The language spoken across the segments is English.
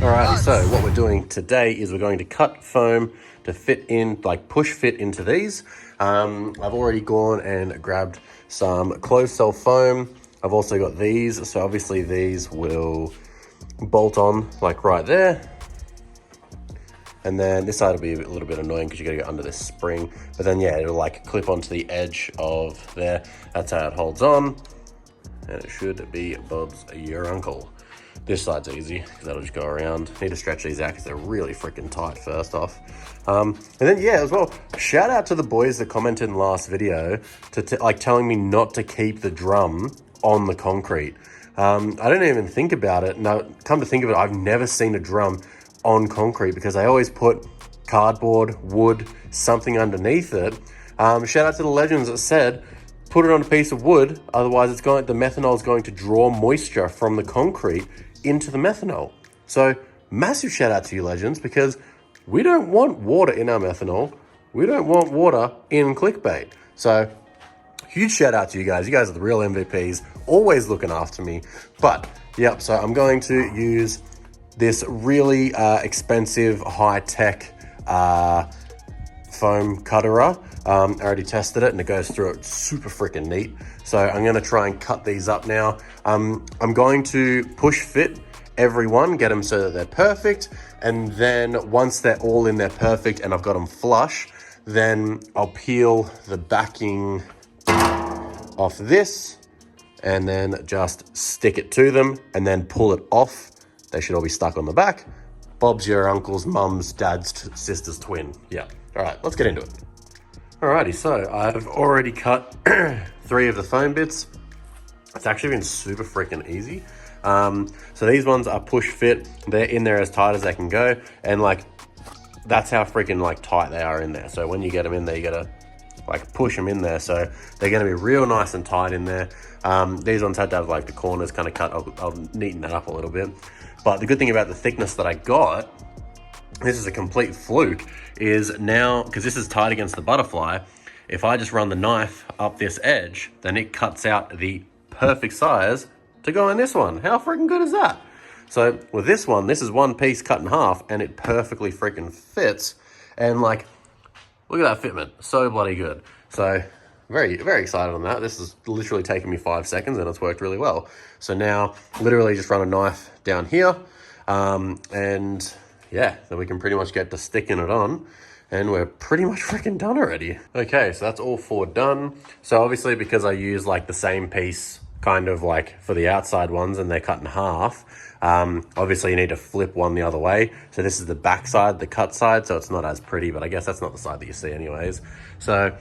Alrighty, so what we're doing today is we're going to cut foam to fit in, like push fit into these. I've already gone and grabbed some closed cell foam. I've also got these, so obviously these will bolt on like right there. And then this side will be a little bit annoying because you gotta go under this spring. But then yeah, it'll like clip onto the edge of there. That's how it holds on. And it should be Bob's your uncle. This side's easy because that'll just go around. Need to stretch these out because they're really freaking tight first off. And then yeah, as well, shout out to the boys that commented in the last video to like telling me not to keep the drum on the concrete. I didn't even think about it. Now, come to think of it, I've never seen a drum on concrete because I always put cardboard, wood, something underneath it. Shout out to the legends that said, put it on a piece of wood, otherwise the methanol is going to draw moisture from the concrete into the methanol. So massive shout out to you legends, because we don't want water in our methanol. We don't want water in clickbait. So huge shout out to you guys. You guys are the real MVPs, always looking after me. But yep, so I'm going to use this really expensive high-tech foam cutter. I already tested it and it goes through it super freaking neat. So I'm gonna try and cut these up now. I'm going to push fit every one, get them so that they're perfect. And then once they're all in there perfect and I've got them flush, then I'll peel the backing off this and then just stick it to them and then pull it off. They should all be stuck on the back. Bob's your uncle's, mum's, dad's, sister's twin. Yeah, all right, let's get into it. Alrighty, so I've already cut 3 of the foam bits. It's actually been super freaking easy. So these ones are push fit. They're in there as tight as they can go. And like, that's how freaking like tight they are in there. So when you get them in there, you gotta like push them in there. So they're gonna be real nice and tight in there. These ones had to have like the corners kind of cut. I'll neaten that up a little bit. But the good thing about the thickness that I got, this is a complete fluke, is now, because this is tight against the butterfly, if I just run the knife up this edge, then it cuts out the perfect size to go in this one. How freaking good is that? So with this one, this is one piece cut in half and it perfectly freaking fits. And like, look at that fitment, so bloody good. So very, very excited on that. This is literally taking me 5 seconds and it's worked really well. So now literally just run a knife down here and yeah, then we can pretty much get to sticking it on and we're pretty much freaking done already. Okay, so that's all 4 done. So obviously because I use like the same piece kind of like for the outside ones and they're cut in half, obviously you need to flip one the other way. So this is the back side, the cut side, so it's not as pretty, but I guess that's not the side that you see anyways. So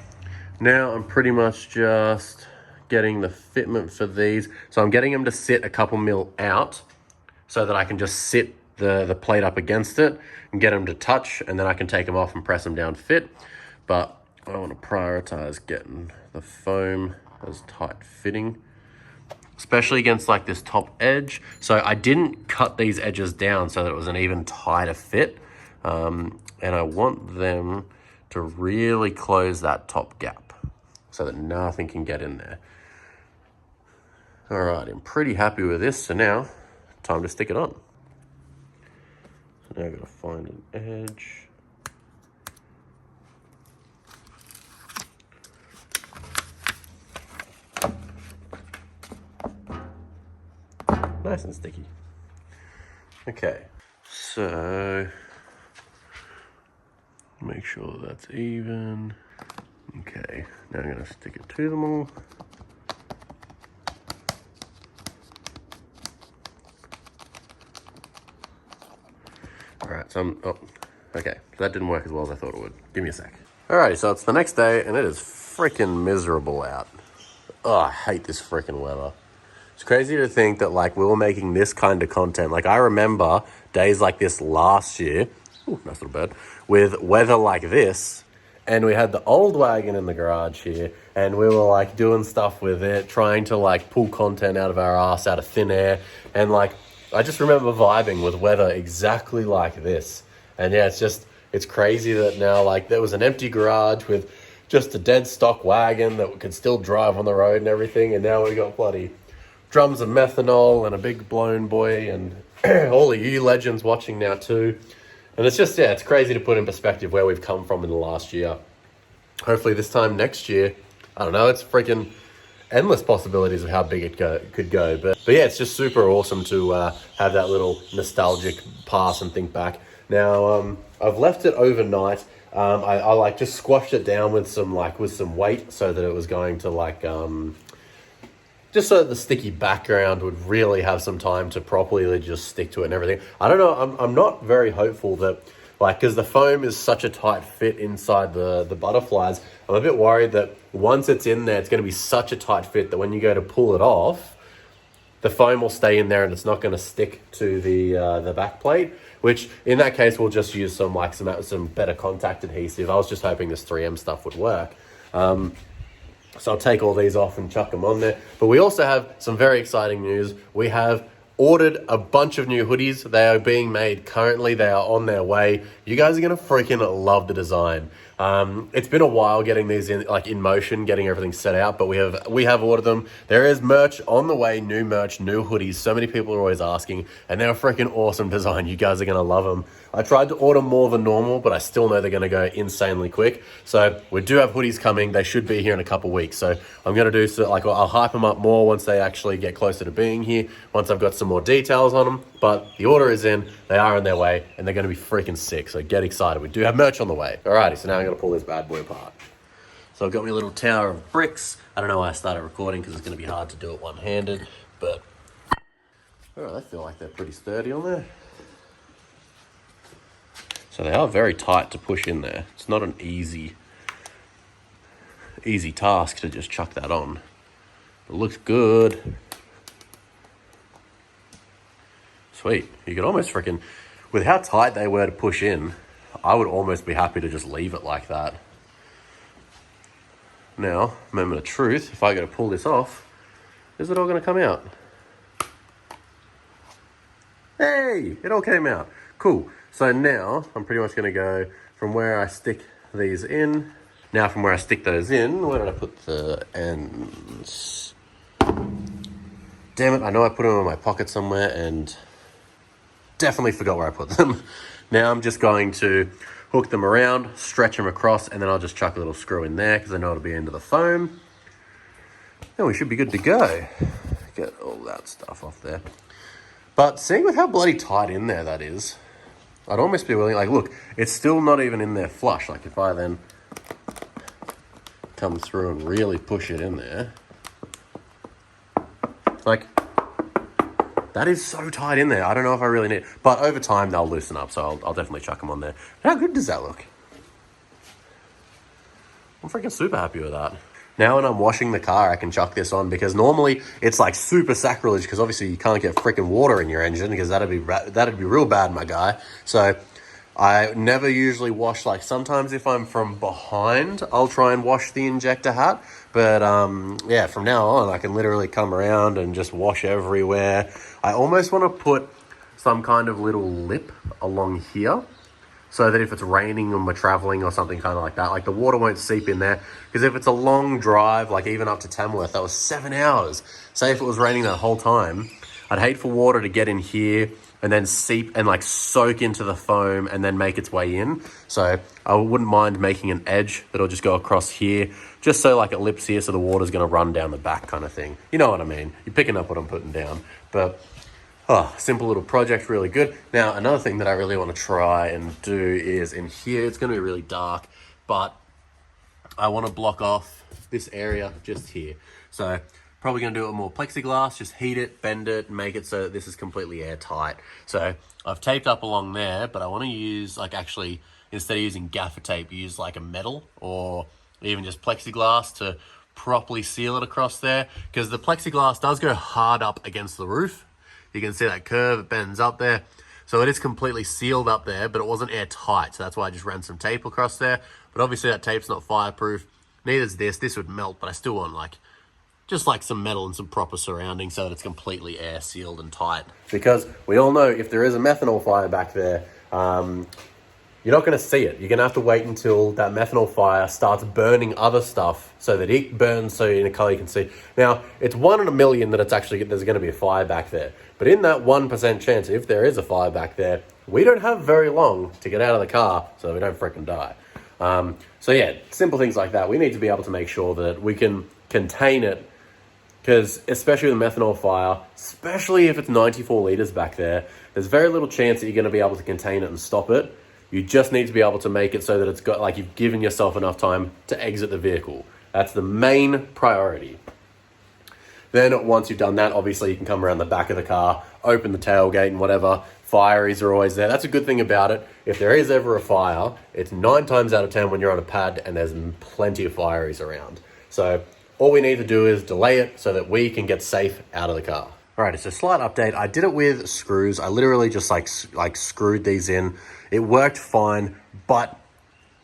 now I'm pretty much just getting the fitment for these. So I'm getting them to sit a couple mil out so that I can just sit the plate up against it and get them to touch, and then I can take them off and press them down fit. But I want to prioritize getting the foam as tight fitting, especially against like this top edge. So I didn't cut these edges down so that it was an even tighter fit. And I want them to really close that top gap so that nothing can get in there. All right, I'm pretty happy with this. So now, time to stick it on. So now I've got to find an edge. Nice and sticky. Okay, so make sure that's even. Okay, now I'm gonna stick it to them all. All right, so okay, so that didn't work as well as I thought it would. Give me a sec. Alrighty, so it's the next day and it is freaking miserable out. Oh, I hate this freaking weather. It's crazy to think that like we were making this kind of content. Like I remember days like this last year, ooh, nice little bird, with weather like this, and we had the old wagon in the garage here and we were like doing stuff with it, trying to like pull content out of our ass, out of thin air. And like, I just remember vibing with weather exactly like this. And yeah, it's crazy that now like there was an empty garage with just a dead stock wagon that could still drive on the road and everything. And now we got bloody drums of methanol and a big blown boy and all of you legends watching now too. And it's just, yeah, it's crazy to put in perspective where we've come from in the last year. Hopefully this time next year, I don't know, it's freaking endless possibilities of how big it could go. But yeah, it's just super awesome to have that little nostalgic pass and think back. Now, I've left it overnight. I like just squashed it down with some weight so that it was going to just so that the sticky background would really have some time to properly just stick to it and everything. I don't know, I'm not very hopeful that, because the foam is such a tight fit inside the butterflies, I'm a bit worried that once it's in there, it's going to be such a tight fit that when you go to pull it off, the foam will stay in there and it's not going to stick to the back plate, which in that case, we'll just use some better contact adhesive. I was just hoping this 3M stuff would work. So I'll take all these off and chuck them on there. But we also have some very exciting news. We have ordered a bunch of new hoodies. They are being made currently. They are on their way. You guys are going to freaking love the design. It's been a while getting these in motion, getting everything set out, but we have ordered them. There is merch on the way, new merch, new hoodies. So many people are always asking, and they're a freaking awesome design. You guys are going to love them. I tried to order more than normal, but I still know they're going to go insanely quick. So we do have hoodies coming. They should be here in a couple weeks. So I'm going to do I'll hype them up more once they actually get closer to being here, once I've got some more details on them. But the order is in, they are on their way, and they're going to be freaking sick. So get excited. We do have merch on the way. Alrighty, so now I'm going to pull this bad boy apart. So I've got my little tower of bricks. I don't know why I started recording because it's going to be hard to do it one-handed, but they feel like they're pretty sturdy on there. So they are very tight to push in there. It's not an easy task to just chuck that on. It looks good. Sweet. You could almost freaking, with how tight they were to push in, I would almost be happy to just leave it like that. Now, moment of truth, if I go to pull this off, is it all going to come out? Hey, it all came out. Cool. So now I'm pretty much going to go from where I stick these in. Now from where I stick those in, where did I put the ends? Damn it, I know I put them in my pocket somewhere and definitely forgot where I put them. Now I'm just going to hook them around, stretch them across, and then I'll just chuck a little screw in there because I know it'll be into the foam. And we should be good to go. Get all that stuff off there. But seeing with how bloody tight in there that is, I'd almost be willing, look, it's still not even in there flush. If I then come through and really push it in there, that is so tight in there. I don't know if I really need it. But over time, they'll loosen up, so I'll definitely chuck them on there. How good does that look? I'm freaking super happy with that. Now when I'm washing the car, I can chuck this on because normally it's super sacrilege because obviously you can't get freaking water in your engine because that'd be real bad, my guy. So I never usually wash, sometimes if I'm from behind, I'll try and wash the injector hat. But yeah, from now on, I can literally come around and just wash everywhere. I almost want to put some kind of little lip along here so that if it's raining and we're traveling or something kind of like that, the water won't seep in there. Because if it's a long drive, even up to Tamworth, that was 7 hours. Say if it was raining that whole time, I'd hate for water to get in here and then seep and soak into the foam and then make its way in. So I wouldn't mind making an edge that'll just go across here, just so it lips here so the water's gonna run down the back kind of thing. You know what I mean? You're picking up what I'm putting down. But simple little project, really good. Now, another thing that I really want to try and do is in here, it's going to be really dark, but I want to block off this area just here. So probably going to do it with more plexiglass, just heat it, bend it, make it so that this is completely airtight. So I've taped up along there, but I want to use actually, instead of using gaffer tape, use a metal or even just plexiglass to properly seal it across there, because the plexiglass does go hard up against the roof. You can see that curve, it bends up there. So it is completely sealed up there, but it wasn't airtight. So that's why I just ran some tape across there. But obviously that tape's not fireproof. Neither's this. This would melt, but I still want just some metal and some proper surrounding so that it's completely air sealed and tight. Because we all know if there is a methanol fire back there, you're not going to see it. You're going to have to wait until that methanol fire starts burning other stuff so that it burns so in a color you can see. Now, it's 1 in a million that there's going to be a fire back there. But in that 1% chance, if there is a fire back there, we don't have very long to get out of the car so we don't freaking die. So yeah, simple things like that. We need to be able to make sure that we can contain it, because especially with a methanol fire, especially if it's 94 liters back there, there's very little chance that you're going to be able to contain it and stop it. You just need to be able to make it so that it's got, like, you've given yourself enough time to exit the vehicle. That's the main priority. Then once you've done that, obviously you can come around the back of the car, open the tailgate and whatever. Fireys are always there. That's a good thing about it. If there is ever a fire, it's 9 times out of 10 when you're on a pad and there's plenty of fireys around. So all we need to do is delay it so that we can get safe out of the car. All right, it's a slight update. I did it with screws. I literally just like screwed these in. It worked fine, but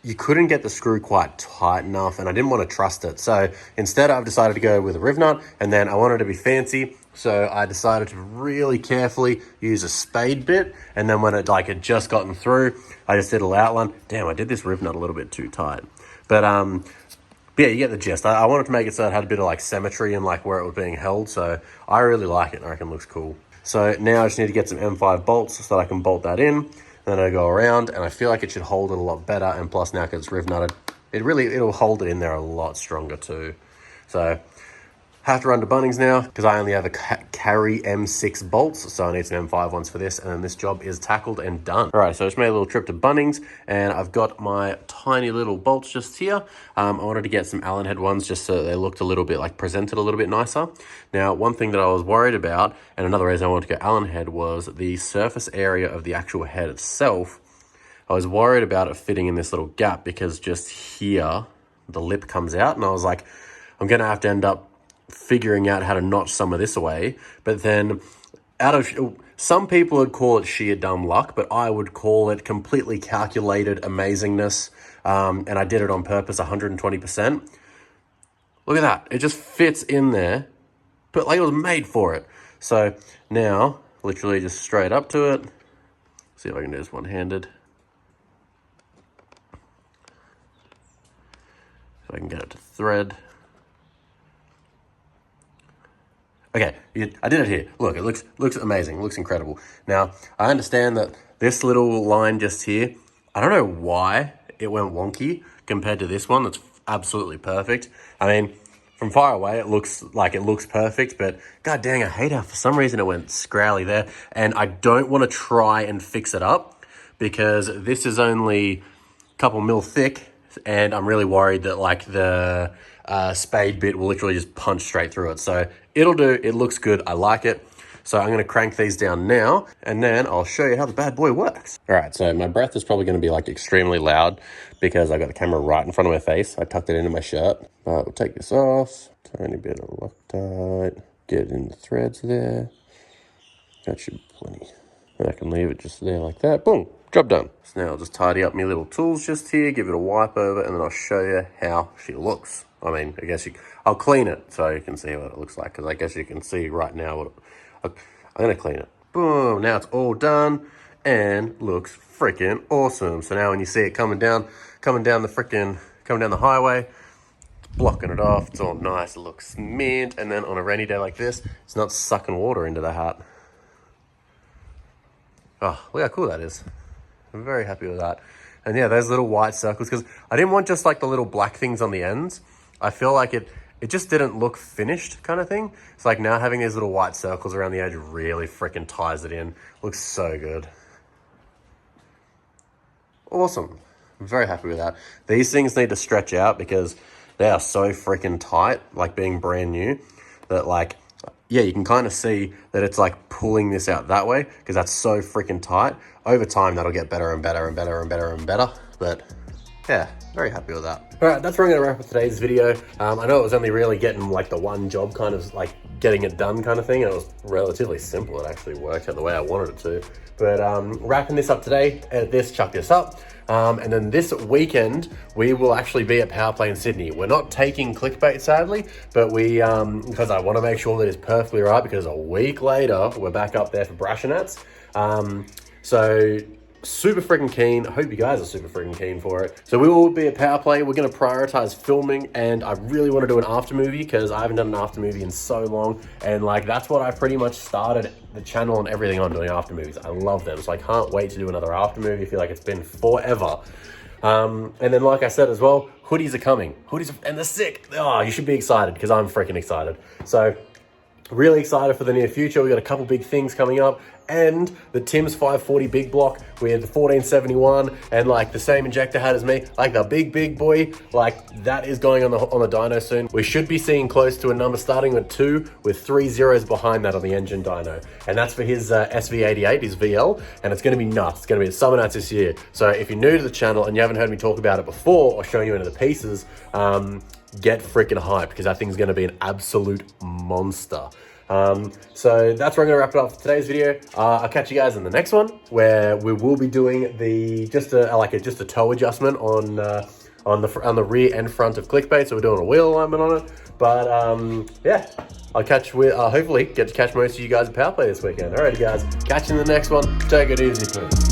you couldn't get the screw quite tight enough, and I didn't want to trust it. So instead, I've decided to go with a riv nut, and then I wanted to be fancy. So I decided to really carefully use a spade bit, and then when it had just gotten through, I just did a loud one. Damn, I did this riv nut a little bit too tight. But yeah, you get the gist. I wanted to make it so it had a bit of like symmetry and like where it was being held. So I really like it, and I reckon it looks cool. So now I just need to get some M5 bolts so that I can bolt that in. Then I go around, and I feel like it should hold it a lot better. And plus now, because it's riv nutted, it'll hold it in there a lot stronger too. So have to run to Bunnings now because I only have a carry M6 bolts, so I need some M5 ones for this, and then this job is tackled and done. All right, so I just made a little trip to Bunnings, and I've got my tiny little bolts just here. I wanted to get some Allen head ones just so they looked a little bit, like, presented a little bit nicer. Now, one thing that I was worried about, and another reason I wanted to go Allen head, was the surface area of the actual head itself. I was worried about it fitting in this little gap because just here, the lip comes out, and I was like, I'm going to have to end up figuring out how to notch some of this away. But then some people would call it sheer dumb luck, but I would call it completely calculated amazingness. And I did it on purpose, 120%. Look at that. It just fits in there, but like it was made for it. So now, literally just straight up to it. See if I can do this one-handed. If I can get it to thread. Okay, I did it here. Look, it looks amazing. It looks incredible. Now, I understand that this little line just here, I don't know why it went wonky compared to this one. That's absolutely perfect. I mean, from far away, it looks perfect, but god dang, I hate how for some reason it went scrowly there. And I don't want to try and fix it up because this is only a couple mil thick, and I'm really worried that like the spade bit will literally just punch straight through it. So it'll do. It looks good. I like it. So I'm going to crank these down now, and then I'll show you how the bad boy works. All right, so my breath is probably going to be like extremely loud because I got the camera right in front of my face. I tucked it into my shirt. We'll take this off. Tiny bit of Loctite. Get it in the threads there. That should be plenty. And I can leave it just there like that. Boom. Job done. So now I'll just tidy up my little tools just here, give it a wipe over, and then I'll show you how she looks. I mean, I'll clean it so you can see what it looks like, because I guess you can see right now I'm going to clean it. Boom, now it's all done and looks freaking awesome. So now when you see it coming down the highway, it's blocking it off. It's all nice. It looks mint. And then on a rainy day like this, it's not sucking water into the hat. Oh, look how cool that is. I'm very happy with that. And yeah, those little white circles, because I didn't want just like the little black things on the ends. I feel like it just didn't look finished kind of thing. It's like now having these little white circles around the edge really freaking ties it in. Looks so good. Awesome. I'm very happy with that. These things need to stretch out because they are so freaking tight, like being brand new, that like, yeah, you can kind of see that it's like pulling this out that way because that's so freaking tight. Over time, that'll get better and better and better and better and better. But yeah, very happy with that. All right, that's where I'm going to wrap up today's video. I know it was only really getting like the one job kind of like getting it done kind of thing. And it was relatively simple. It actually worked out the way I wanted it to. But wrapping this up today, edit this, chuck this up. And then this weekend, we will actually be at Power Play in Sydney. We're not taking clickbait, sadly, but we, because I want to make sure that it's perfectly right, because a week later, we're back up there for Brashenats. So super freaking keen. I hope you guys are super freaking keen for it. So we will be a power play. We're going to prioritize filming, and I really want to do an after movie because I haven't done an after movie in so long. And like, that's what I pretty much started the channel and everything on, doing after movies. I love them. So I can't wait to do another after movie. I feel like it's been forever. And then, like I said as well, hoodies are coming. Hoodies, and they're sick. Oh, you should be excited because I'm freaking excited. So really excited for the near future. We got a couple big things coming up, and the Tim's 540 big block. We had the 1471, and like the same injector hat as me, like the big boy, like that is going on the dyno soon. We should be seeing close to a number starting with 2 with 3 zeros behind that on the engine dyno, and that's for his SV88, his VL, and it's going to be nuts. It's going to be at Summer Nights this year. So if you're new to the channel and you haven't heard me talk about it before or showing you into the pieces, get freaking hyped because that thing's going to be an absolute monster. So that's where I'm going to wrap it up for today's video. I'll catch you guys in the next one, where we will be doing just a toe adjustment on the rear and front of CLIK. So we're doing a wheel alignment on it. But yeah, hopefully get to catch most of you guys at Power Play this weekend. Alrighty guys, catch you in the next one. Take it easy, please.